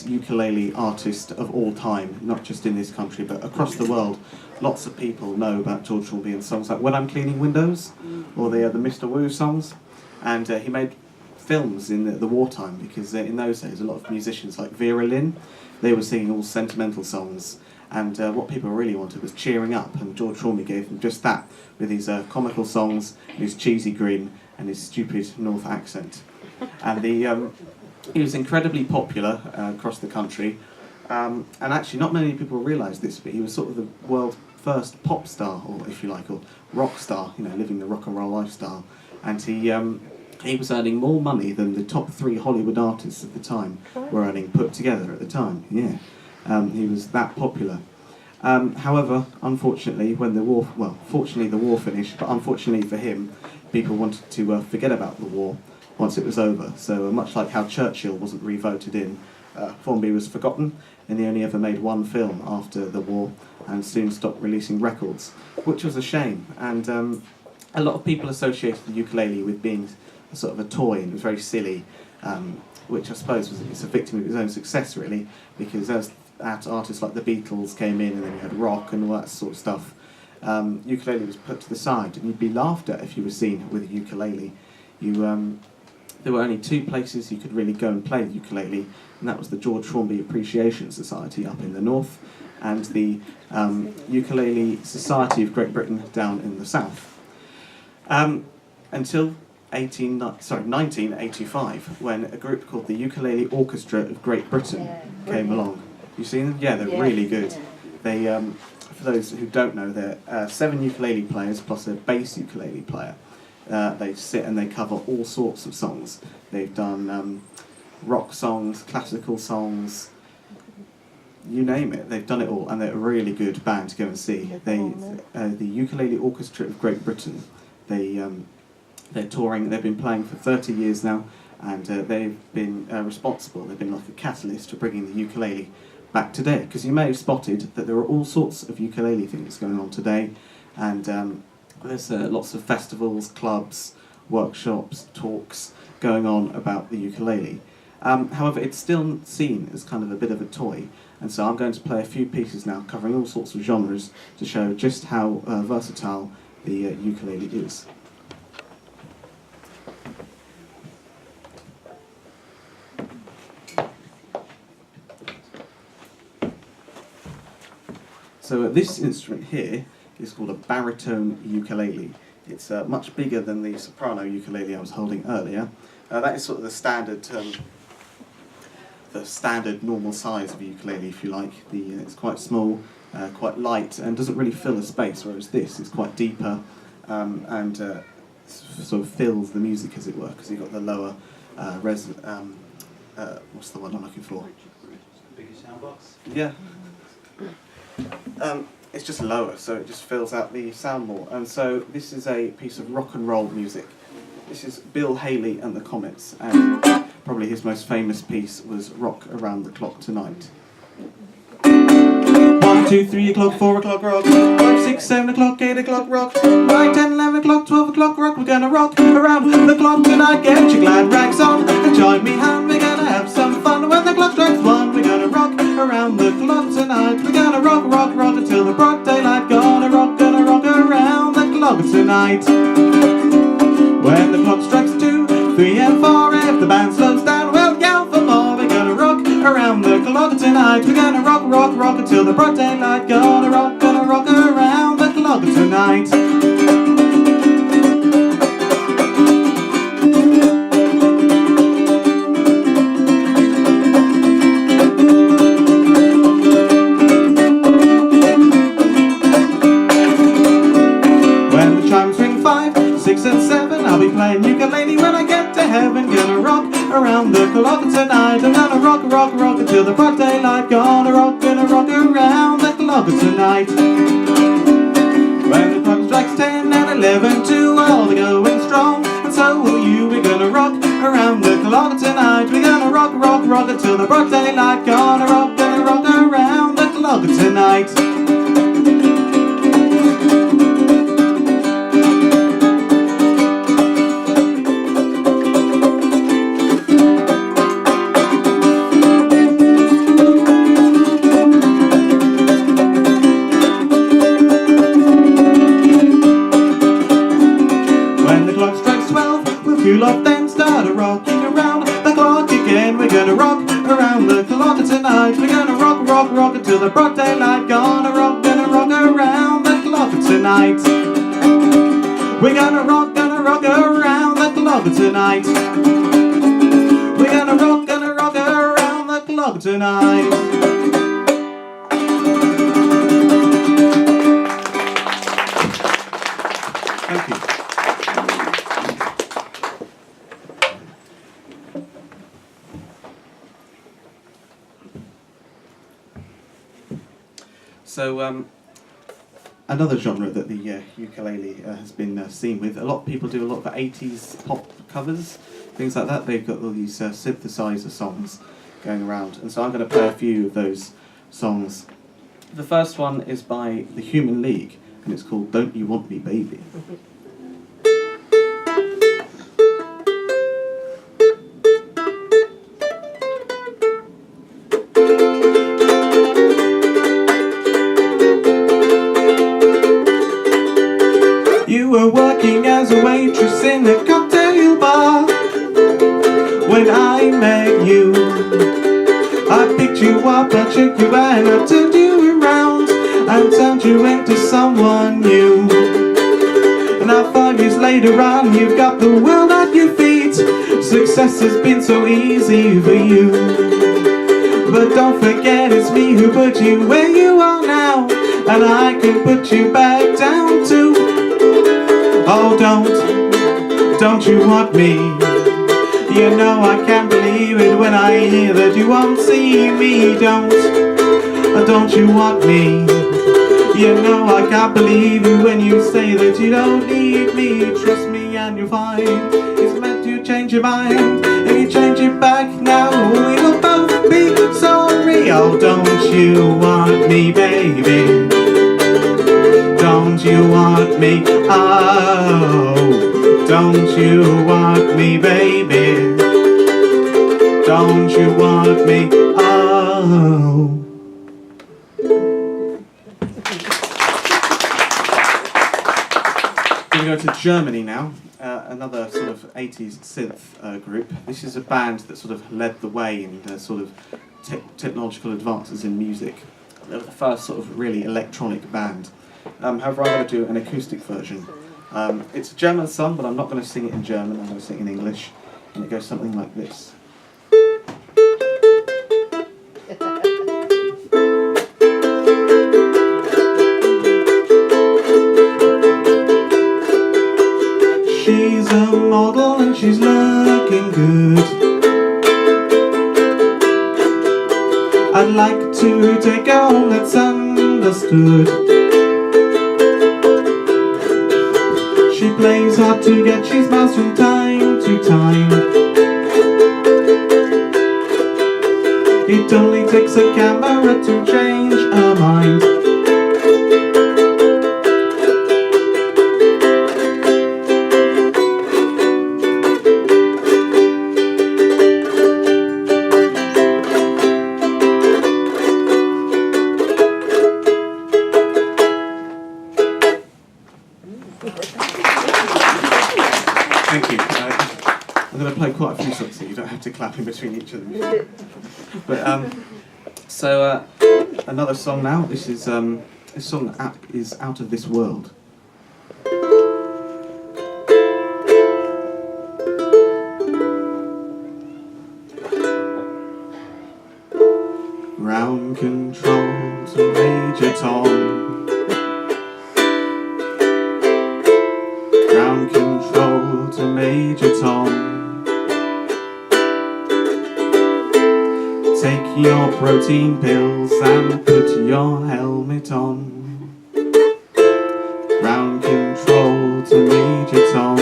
ukulele artist of all time, not just in this country but across the world. Lots of people know about George Formby and songs like When I'm Cleaning Windows or the Mr. Wu songs, and he made films in the wartime because in those days a lot of musicians like Vera Lynn, they were singing all sentimental songs, and what people really wanted was cheering up, and George Formby gave them just that with his comical songs, his cheesy grin and his stupid North accent. And he was incredibly popular across the country, and actually not many people realise this, but he was sort of the world's first pop star, or if you like, or rock star, living the rock and roll lifestyle. And he was earning more money than the top 3 Hollywood artists at the time were earning put together at the time. Yeah, he was that popular. However, unfortunately, when the war, fortunately the war finished, but unfortunately for him, people wanted to forget about the war once it was over. So much like how Churchill wasn't re-voted in, Formby was forgotten, and he only ever made one film after the war and soon stopped releasing records, which was a shame. And a lot of people associated the ukulele with being sort of a toy, and it was very silly, which I suppose it's a victim of his own success really, because as artists like the Beatles came in and then you had rock and all that sort of stuff, ukulele was put to the side, and you'd be laughed at if you were seen with a ukulele. There were only 2 places you could really go and play the ukulele, and that was the George Formby Appreciation Society up in the north, and the Ukulele Society of Great Britain down in the south. Until 1985, when a group called the Ukulele Orchestra of Great Britain came along. You seen them? Yeah, they're really good. They, for those who don't know, they're 7 ukulele players plus a bass ukulele player. They sit and they cover all sorts of songs. They've done rock songs, classical songs, you name it. They've done it all, and they're a really good band to go and see. The Ukulele Orchestra of Great Britain. They're touring. They've been playing for 30 years now, and they've been responsible. They've been like a catalyst for bringing the ukulele back today. Because you may have spotted that there are all sorts of ukulele things going on today, and there's lots of festivals, clubs, workshops, talks going on about the ukulele. However, it's still seen as kind of a bit of a toy, and so I'm going to play a few pieces now covering all sorts of genres to show just how versatile the ukulele is. So this instrument here is called a baritone ukulele. It's much bigger than the soprano ukulele I was holding earlier. That is sort of the standard normal size of a ukulele, if you like. It's quite small, quite light, and doesn't really fill a space, whereas this is quite deeper and sort of fills the music, as it were, because you've got the lower what's the word I'm looking for? Bigger sound box? Yeah. It's just lower, so it just fills out the sound more. And so this is a piece of rock and roll music. This is Bill Haley and the Comets, and probably his most famous piece was Rock Around the Clock Tonight. 1, 2, 3 o'clock, 4 o'clock, rock. 5, 6, 7 o'clock, 8 o'clock, rock. 9, 10, 11 o'clock, 12 o'clock, rock. We're gonna rock around the clock tonight. Get your glad rags on and join me, hand. We're gonna have some fun when the clock strikes 1. We're gonna rock around the clock tonight. We're gonna rock, rock, rock until the broad daylight. Gonna rock around the clock tonight. When the clock strikes 2, 3 and 4, if the band slows down, we'll yell for more. We're gonna rock around the clock tonight. We're gonna rock, rock, rock until the broad daylight. Gonna rock around the clock tonight. When the chimes ring 5, 6 and 7, I'll be playing ukulele when I get to heaven. Gonna rock around the clock tonight. I'm gonna rock, rock, rock until the broad daylight. Gonna rock around the clock tonight. When the clock strikes 10 and 11 too, well, they're going strong, and so will you. We're gonna rock around the clock tonight. We're gonna rock, rock, rock until the broad daylight. Gonna rock around the clock tonight. When the clock strikes 12, we'll cool off then start a rocking around the clock again. We're gonna rock around the clock tonight. We're gonna rock, rock, rock until the broad daylight. Gonna rock around the clock tonight. We're gonna rock around the clock tonight. We're gonna rock around the clock tonight. Thank you. So, another genre that the ukulele has been seen with, a lot of people do a lot of 80s pop covers, things like that. They've got all these synthesizer songs going around, and so I'm going to play a few of those songs. The first one is by the Human League, and it's called Don't You Want Me Baby. You were working as a waitress in a cocktail bar when I met you. I picked you up, I took you and I turned you around and turned you into someone new. Now 5 years later on, you've got the world at your feet. Success has been so easy for you. But don't forget it's me who put you where you are now, and I can put you back down too. Oh, don't you want me? You know I can't believe it when I hear that you won't see me. Don't you want me? You know I can't believe it when you say that you don't need me. Trust me and you'll find it's meant to change your mind. If you change it back now, we'll both be sorry. Oh, don't you want me, baby? Don't you want me? Oh, don't you want me, baby? Don't you want me? Oh. We're going to go to Germany now. Another sort of 80s synth group. This is a band that sort of led the way in sort of technological advances in music. They were the first sort of really electronic band. However, I'm going to do an acoustic version. It's a German song, but I'm not going to sing it in German, I'm going to sing it in English. And it goes something like this. She's a model and she's looking good. I'd like to take her home, that's understood. She plays hard to get, she smiles from time to time. It only takes a camera to change her mind. Thank you. I'm going to play quite a few songs so you don't have to clap in between each of them. But another song now. This is this song is Out of This World. Ground control to Major Tom. Ground control to Major Tom. Take your protein pills and put your helmet on. Ground control to Major Tom.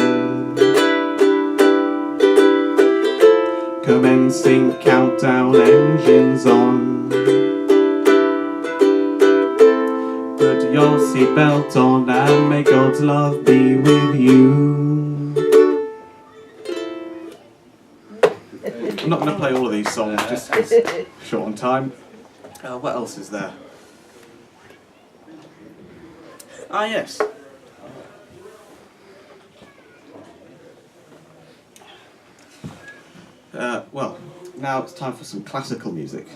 Commencing countdown, engines on. Put your seatbelt on and may God's love be with you. I'm not going to play all of these songs, just 'cause it's short on time. What else is there? Ah, yes. Well, now it's time for some classical music.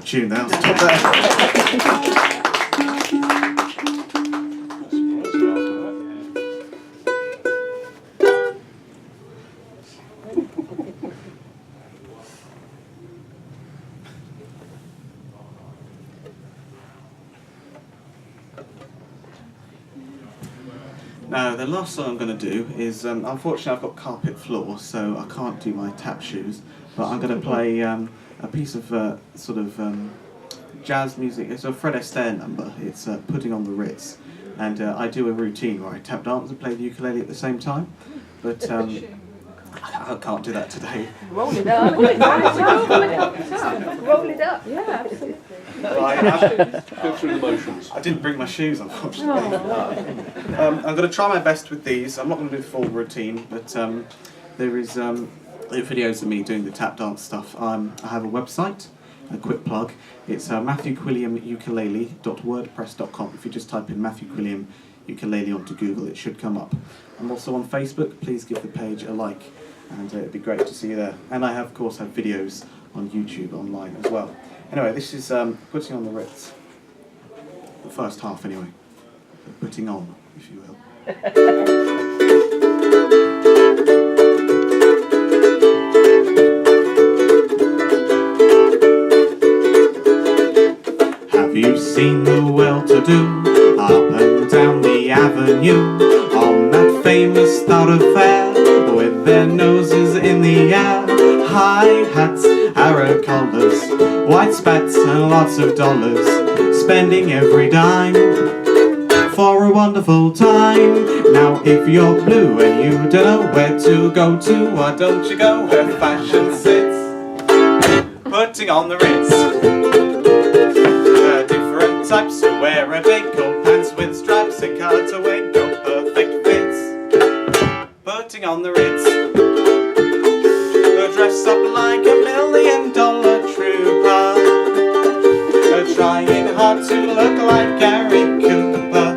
Tune now. Stop there. Now, the last song I'm going to do is, unfortunately I've got carpet floor, so I can't do my tap shoes, but I'm going to play a piece of jazz music. It's a Fred Astaire number. It's Putting on the Ritz, and I do a routine where I tap dance and play the ukulele at the same time, but I can't do that today. Roll it up. Roll it up. Roll it up. Yeah, absolutely. Go through the motions. I didn't bring my shoes, unfortunately. I'm going to try my best with these. I'm not going to do the full routine, but there is videos of me doing the tap dance stuff. I have a website, a quick plug. It's matthewquilliamukulele.wordpress.com. If you just type in Matthew Quilliam ukulele onto Google, it should come up. I'm also on Facebook. Please give the page a like, and it'd be great to see you there. And I have, of course, have videos on YouTube online as well. Anyway, this is Putting on the Ritz. The first half, anyway. Putting on, if you will. Have you seen the well-to-do up and down the avenue on that famous thoroughfare with their noses in the air? High hats, arrow collars, white spats and lots of dollars, spending every dime for a wonderful time. Now if you're blue and you don't know where to go to, why don't you go where fashion sits? Putting on the Ritz. Different types who wear a big coat, pants with stripes, a cutaway coat, perfect fits. Putting on the Ritz. Dress up like $1 million trooper, trying hard to look like Gary Cooper.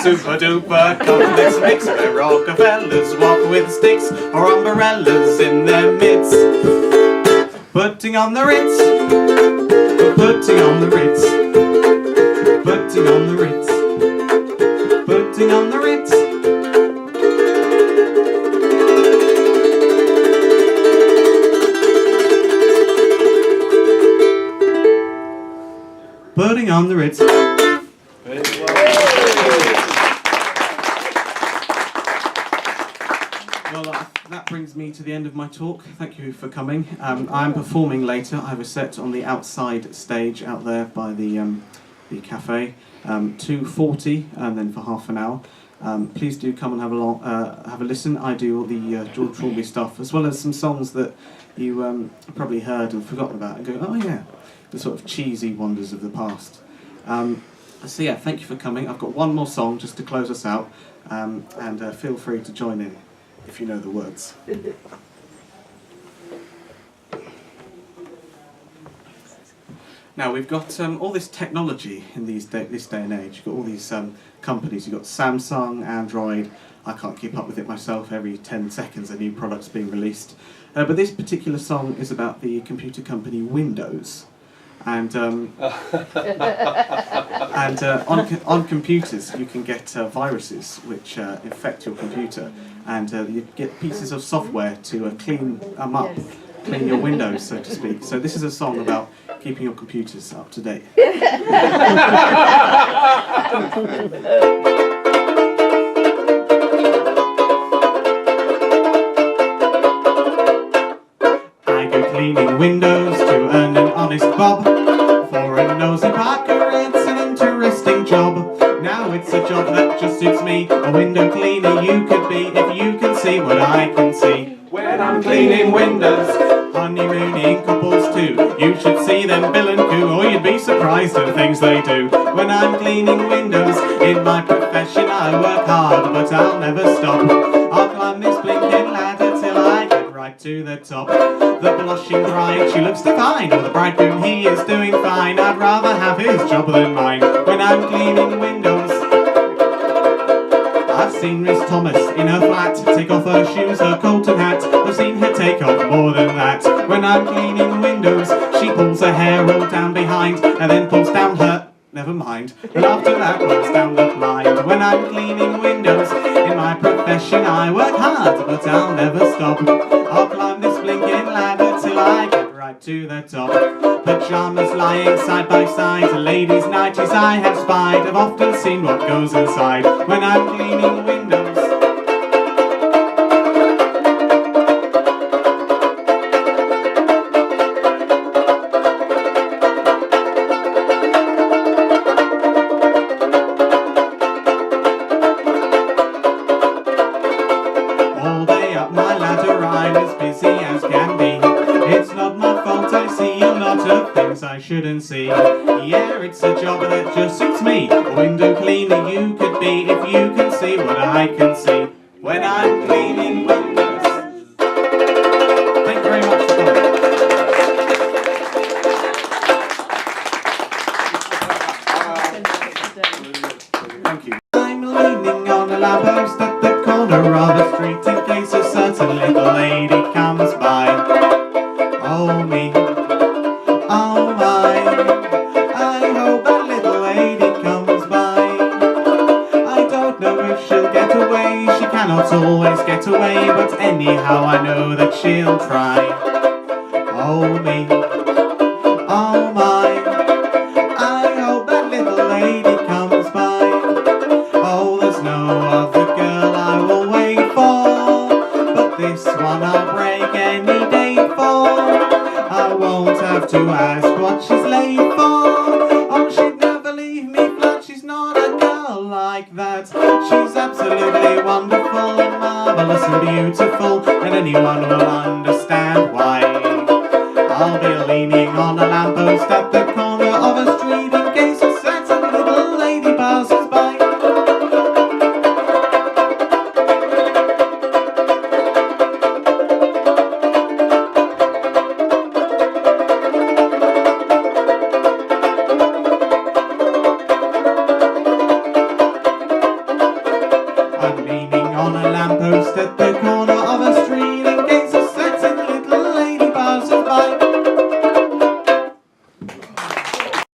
Super duper, come let's mix where Rockefellers walk with sticks or umbrellas in their midst. Putting on the Ritz, putting on the Ritz, putting on the Ritz, putting on the Ritz. Putting on the Ritz. Well, that brings me to the end of my talk. Thank you for coming. I'm performing later. I have a set on the outside stage out there by the cafe, 2:40, and then for half an hour. Please do come and have a listen. I do all the George Formby stuff, as well as some songs that you probably heard and forgotten about, and go, oh yeah, the sort of cheesy wonders of the past. So yeah, thank you for coming. I've got one more song just to close us out, and feel free to join in if you know the words. Now we've got all this technology in this day and age. You've got all these companies. You've got Samsung, Android. I can't keep up with it myself. Every 10 seconds a new product's being released. But this particular song is about the computer company Windows. And on computers you can get viruses which infect your computer, and you get pieces of software to clean them up, clean your windows, so to speak. So this is a song about keeping your computers up to date. I go cleaning windows to earn an honest bob. For a nosy Parker, it's an interesting job. Now it's a job that just suits me. A window cleaner you could be if you can see what I can see. When I'm cleaning windows, honeymooning couples too. You should see them bill and coo, or you'd be surprised at the things they do. When I'm cleaning windows, in my profession I work hard, but I'll never stop. I'll climb this blinking ladder till I get right to the top. The blushing bride, she looks divine, or the bridegroom, he is doing fine. I'd rather have his job than mine. When I'm cleaning windows, I've seen Miss Thomas in her flat take off her shoes, her coat and hat. I've seen her take off more than that. When I'm cleaning windows, she pulls her hair all down behind, and then pulls down her... never mind. And after that, pulls down the blind. When I'm cleaning windows, in my profession I work hard, but I'll never stop. I'll climb this blinking ladder till I get right to the top. Pyjamas lying side by side, ladies' nighties I have spied. I've often seen what goes inside when I'm cleaning windows. All day up my ladder I'm as busy as can be. It's not my fault I see a lot of things I shouldn't see. Yeah, it's a job that just suits me. A window cleaner you could be if you can see what I can see when I'm cleaning windows. Thank you very much for coming. Thank you. I'm leaning on a lamppost at the corner of a street in case a certain little lady comes by. Oh me, oh my, I hope that little lady comes by. I don't know if she'll get away, she cannot always get away, but anyhow I know that she'll try. Oh me, oh my, I hope that little lady comes by. Oh, there's no other girl I will wait for, but this one I'll break any day for. I won't have to ask what she's late for. Oh, she'd never leave me flat, she's not a girl like that. She's absolutely wonderful and marvellous and beautiful, and anyone will understand why. I'll be leaning on a lamppost at the corner of a street in case a certain little lady passes by. I'm leaning on a lamppost at the corner of a